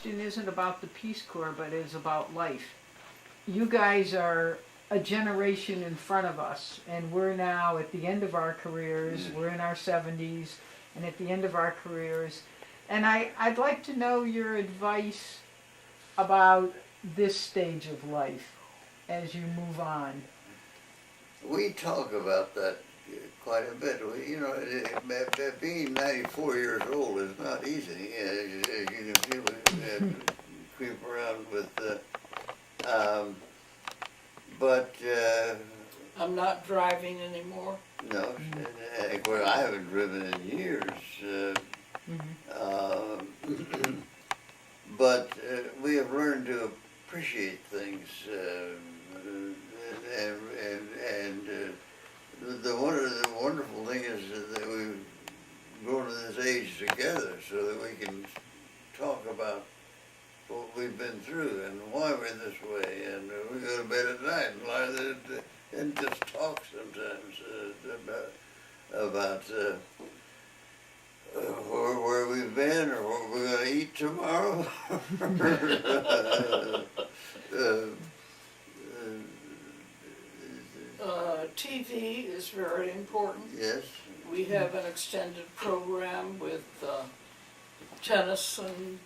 question isn't about the Peace Corps, but is about life. You guys are a generation in front of us, and we're now at the end of our careers. We're in our 70s, and at the end of our careers. And I'd like to know your advice about this stage of life as you move on. We talk about that quite a bit. Being 94 years old is not easy. You can feel it creep around with. But I'm not driving anymore. no, well, I haven't driven in years. But we have learned to appreciate things, and the wonderful thing is that we've grown to this age together, so that we can talk about what we've been through and why we're this way, and we go to bed at night and lie there and just talk sometimes about where we've been or what we're going to eat tomorrow. TV is very important. Yes. We have an extended program with tennis and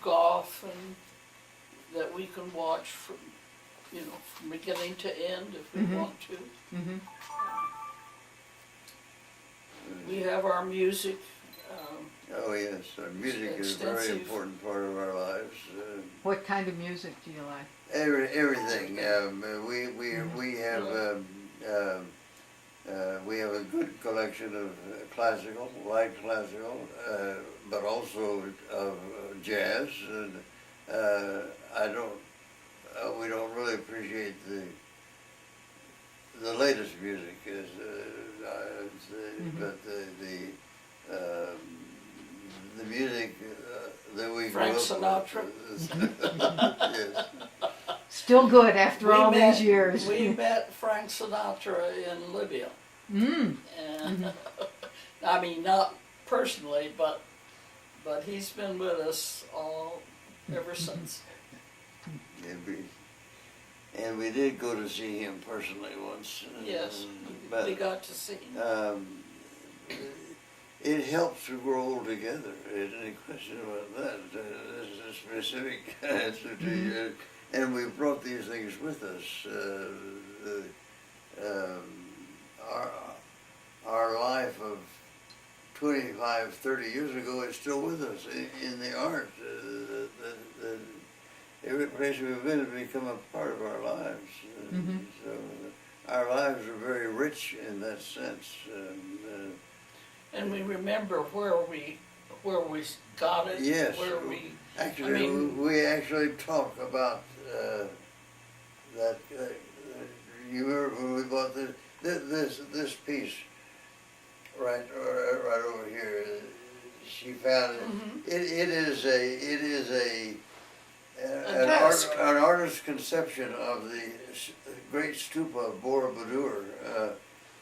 golf, and that we can watch from beginning to end if we want to. Mm-hmm. We have our music. Oh yes, our music is a very important part of our lives. What kind of music do you like? Everything. We have a good collection of classical, light classical, but also of jazz. And we don't really appreciate the latest music, but the music that we Frank grew up Sinatra. with. Yes. Still good after all these years. We met Frank Sinatra in Libya. Mm. And I mean, not personally, but he's been with us ever since. And we did go to see him personally once. Yes, but, we got to see him. It helps to grow old together. There's any question about that. This is a specific answer to you. And we brought these things with us. Our life of 25, 30 years ago is still with us in the art. Every place we've been has become a part of our lives. So our lives are very rich in that sense. And we remember where we got it. Yes. Where we. Actually, we actually talk about that. You remember when we bought this piece right over here? She found it. It is an artist's conception of the great stupa of Borobudur,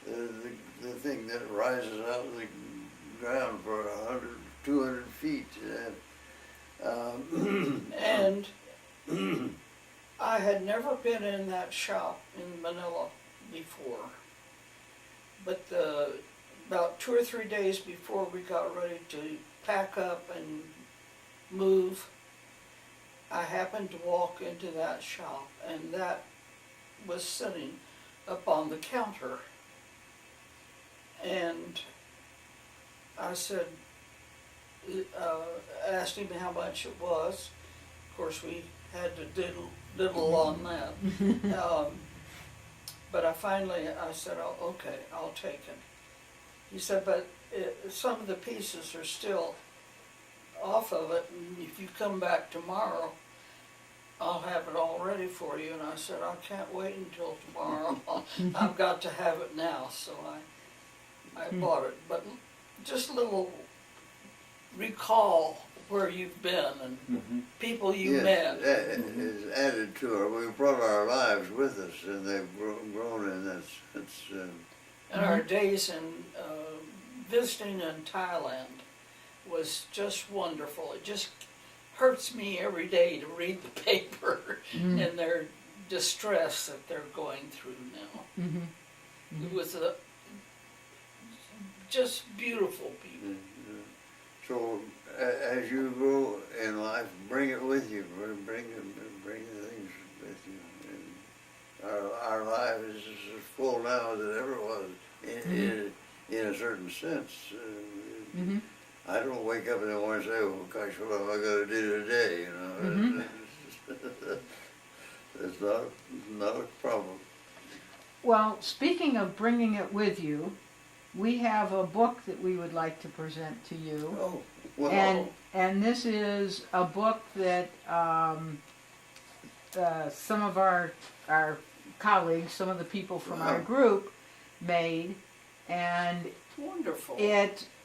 the thing that rises out of the ground for 100, 200 feet. And I had never been in that shop in Manila before, but about 2 or 3 days before we got ready to pack up and move, I happened to walk into that shop, and that was sitting up on the counter. And I said, asked him how much it was. Of course, we had to diddle on that. But I said, oh, okay, I'll take it. He said, but some of the pieces are still off of it, and if you come back tomorrow, I'll have it all ready for you. And I said, I can't wait until tomorrow. I've got to have it now. So I bought it. But just a little recall where you've been and people you met. Yes, is added to our. We brought our lives with us, and they've grown, and that's. And our days in visiting in Thailand was just wonderful. It just hurts me every day to read the paper and their distress that they're going through now. It was just beautiful people. So as you go in life, bring it with you. Bring the things with you. And our life is as full now as it ever was, in a certain sense. I don't wake up in the morning and say, "Oh gosh, what have I got to do today?" You know, it's not a problem. Well, speaking of bringing it with you, we have a book that we would like to present to you. Oh, well. And this is a book that some of our colleagues, some of the people from our group made, and Wonderful.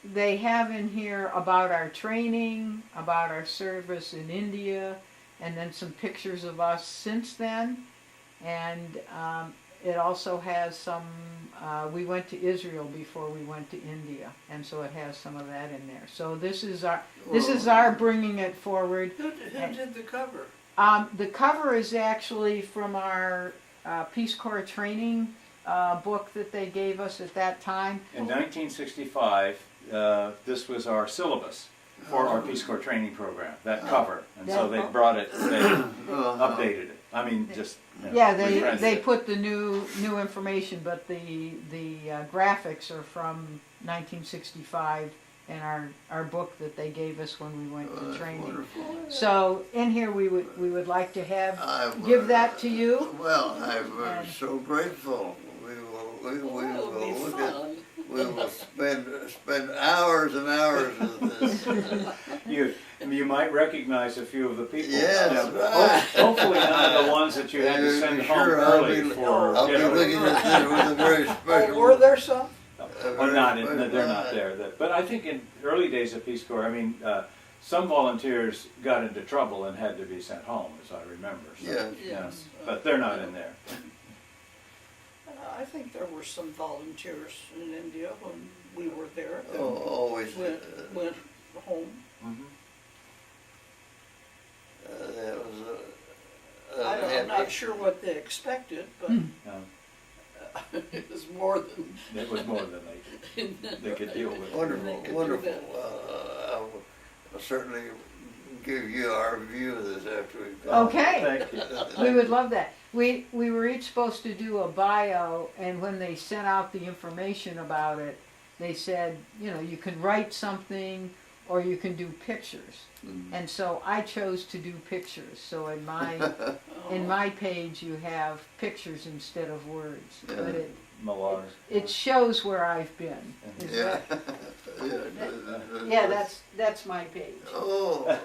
they have in here about our training, about our service in India, and then some pictures of us since then. And it also has some, we went to Israel before we went to India, and so it has some of that in there. So this is our bringing it forward. Who did the cover? The cover is actually from our Peace Corps training book that they gave us at that time. In 1965, this was our syllabus for our Peace Corps training program, that cover. And so they brought it, they updated it. I mean, just, you know, Yeah, reprinted they it. put the new information, but the graphics are from 1965 in our book that they gave us when we went to training. Wonderful. So in here we would like to give that to you. Well, I'm so grateful. We will spend hours and hours with this. You might recognize a few of the people. Yes, right. Hopefully none of the ones that you had to send home Sure, early for. I'll be looking at this with a very special. Oh, were there some? Well, they're not there. But I think in early days of Peace Corps, I mean, some volunteers got into trouble and had to be sent home, as I remember. So, Yes. yeah, but they're not in there. I think there were some volunteers in India when we were there that Always. went home. That was. I'm not sure what they expected, but it was more than It was more than they could deal with. Wonderful, wonderful. I'll certainly give you our view of this after we've gone. Okay. Thank you. We would love that. We were each supposed to do a bio, and when they sent out the information about it, they said, you know, you can write something or you can do pictures. And so I chose to do pictures. So in my page you have pictures instead of words. Yeah. But Malar. it shows where I've been. Is Yeah. Yeah, that's my page. Oh.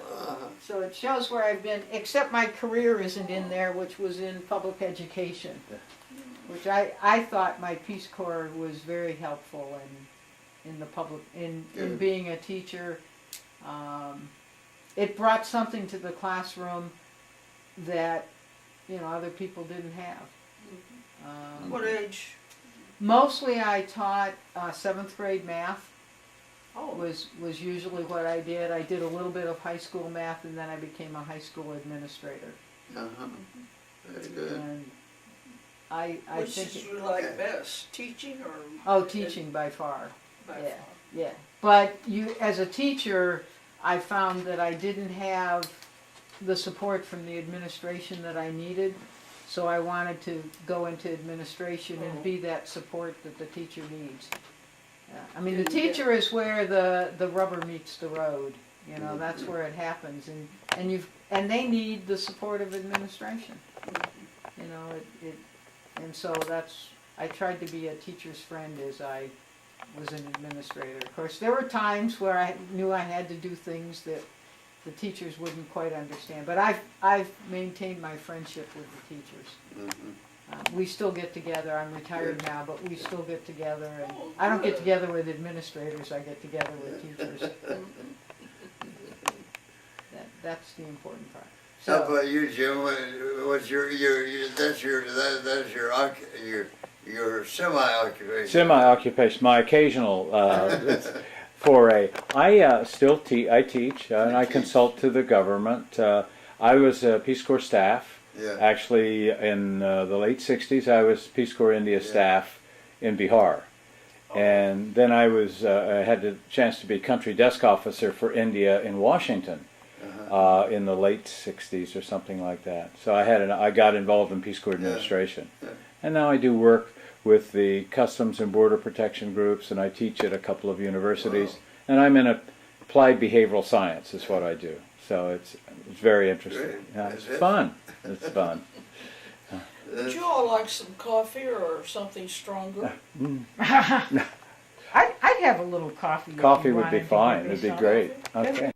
So it shows where I've been, except my career isn't in there, which was in public education, which I thought my Peace Corps was very helpful in the public, in being a teacher. It brought something to the classroom that, you know, other people didn't have. what age? Mostly I taught 7th grade math. Oh, was usually what I did. I did a little bit of high school math, and then I became a high school administrator. Very good. And I which think did you like best, teaching or? teaching by far. By Yeah. far? Yeah, but as a teacher, I found that I didn't have the support from the administration that I needed, so I wanted to go into administration and be that support that the teacher needs. I mean, the teacher is where the rubber meets the road. You know, that's where it happens, and they need the support of administration. You know, and so I tried to be a teacher's friend as I was an administrator. Of course, there were times where I knew I had to do things that the teachers wouldn't quite understand, but I've maintained my friendship with the teachers. We still get together. I'm retired now, but we still get together. And I don't get together with administrators. I get together with teachers. That's the important part. How So, about you, Jim? What's that's your semi-occupation? Semi-occupation, my occasional I still I teach and I consult to the government. I was Peace Corps staff. Yeah. Actually, in the late '60s, I was Peace Corps India staff in Bihar, and then I had the chance to be country desk officer for India in Washington in the late '60s or something like that. So I got involved in Peace Corps administration, and now I do work with the Customs and Border Protection groups, and I teach at a couple of universities, and I'm in applied behavioral science is what I do. So it's very interesting. Great. Yeah, it's fun. It's fun. Would you all like some coffee or something stronger? I'd have a little coffee. if Coffee you would be wanted to fine. give me It'd be some. great. That'd Okay.